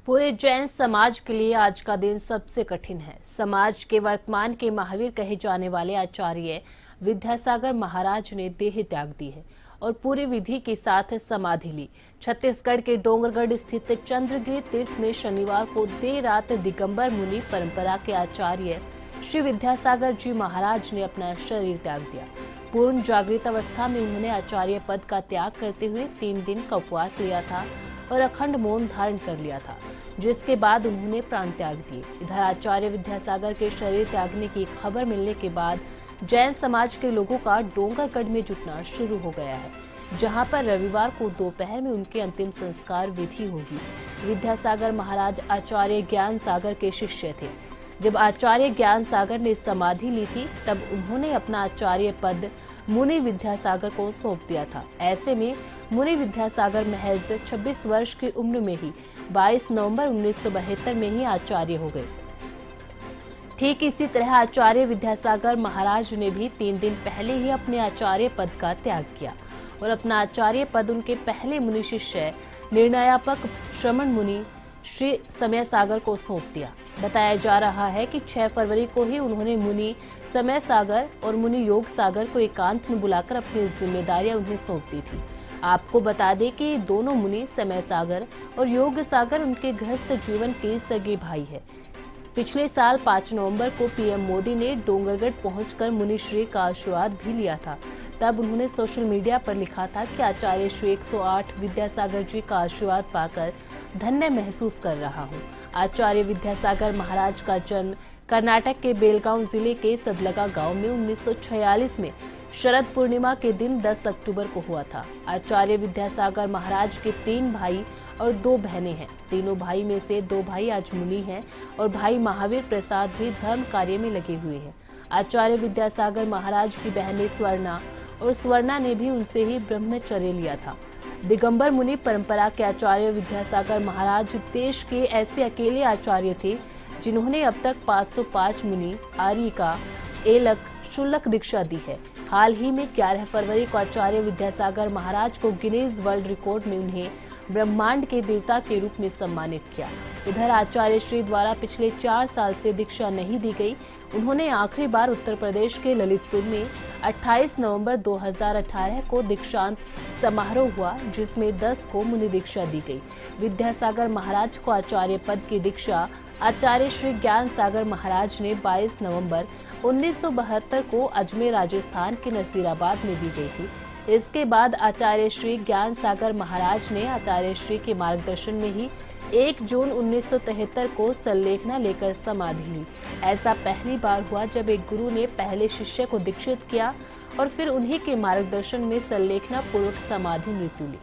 पूरे जैन समाज के लिए आज का दिन सबसे कठिन है। समाज के वर्तमान के महावीर कहे जाने वाले आचार्य विद्यासागर महाराज ने देह त्याग दी है और पूरी विधि के साथ समाधि ली। छत्तीसगढ़ के डोंगरगढ़ स्थित चंद्रगिरी तीर्थ में शनिवार को देर रात दिगंबर मुनि परंपरा के आचार्य श्री विद्यासागर जी महाराज ने अपना शरीर त्याग दिया। पूर्ण जागृत अवस्था में उन्होंने आचार्य पद का त्याग करते हुए 3 दिन का उपवास लिया था और अखंड मौन धारण कर लिया था, जिसके बाद उन्होंने प्राण त्याग दिए। इधर आचार्य विद्यासागर के शरीर त्यागने की खबर मिलने के बाद जैन समाज के लोगों का डोंगरगढ़ में जुटना शुरू हो गया है, जहां पर रविवार को दोपहर में उनके अंतिम संस्कार विधि होगी। विद्यासागर महाराज आचार्य ज्ञान सागर के शिष्य थे। जब आचार्य ज्ञान सागर ने समाधि ली थी, तब उन्होंने अपना आचार्य पद मुनि विद्यासागर को सौंप दिया था। ऐसे में मुनि विद्यासागर महज 26 वर्ष की उम्र में ही 22 नवंबर 1972 में ही आचार्य हो गए। ठीक इसी तरह आचार्य विद्यासागर महाराज ने भी 3 दिन पहले ही अपने आचार्य पद का त्याग किया और अपना आचार्य पद उनके पहले मुनि शिष्य निर्णयापक श्रमण मुनि श्री समय सागर को सौंप दिया। बताया जा रहा है कि 6 फरवरी को ही उन्होंने मुनि समय सागर और मुनि योग सागर को एकांत में बुलाकर अपनी जिम्मेदारियां उन्हें सौंप दी थी। आपको बता दें कि दोनों मुनि समय सागर और योग सागर उनके गृहस्थ जीवन के सगे भाई है। पिछले साल 5 नवंबर को पीएम मोदी ने डोंगरगढ़ पहुंचकर मुनि श्री का आशीर्वाद भी लिया था। तब उन्होंने सोशल मीडिया पर लिखा था कि आचार्य श्री 108 विद्यासागर जी का आशीर्वाद पाकर धन्य महसूस कर रहा हूँ। आचार्य विद्यासागर महाराज का जन्म कर्नाटक के बेलगांव जिले के सदलगा गांव में 1946 में शरद पूर्णिमा के दिन 10 अक्टूबर को हुआ था। आचार्य विद्यासागर महाराज के 3 भाई और 2 बहनें हैं। तीनों भाई में से 2 भाई आज मुनि हैं और भाई महावीर प्रसाद भी धर्म कार्य में लगे हुए हैं। आचार्य विद्यासागर महाराज की बहनें स्वर्णा और स्वर्णा ने भी उनसे ही ब्रह्मचर्य लिया था। दिगंबर मुनि परंपरा के आचार्य विद्यासागर महाराज देश के ऐसे अकेले आचार्य थे जिन्होंने अब तक 505 मुनि आर्यिका एलक शुल्क दीक्षा दी है। हाल ही में 11 फरवरी को आचार्य विद्यासागर महाराज को गिनीज वर्ल्ड रिकॉर्ड में उन्हें ब्रह्मांड के देवता के रूप में सम्मानित किया। इधर आचार्य श्री द्वारा पिछले 4 साल से दीक्षा नहीं दी गई। उन्होंने आखिरी बार उत्तर प्रदेश के ललितपुर में 28 नवंबर 2018 को दीक्षांत समारोह हुआ, जिसमें 10 को मुनि दीक्षा दी गई। विद्यासागर महाराज को आचार्य पद की दीक्षा आचार्य श्री ज्ञान सागर महाराज ने 22 नवंबर 1972 को अजमेर राजस्थान के नसीराबाद में दी गई थी। इसके बाद आचार्य श्री ज्ञान सागर महाराज ने आचार्य श्री के मार्गदर्शन में ही 1 जून 1973 को संलेखना लेकर समाधि ली। ऐसा पहली बार हुआ जब एक गुरु ने पहले शिष्य को दीक्षित किया और फिर उन्हीं के मार्गदर्शन में संलेखना पूर्वक समाधि मृत्यु ली।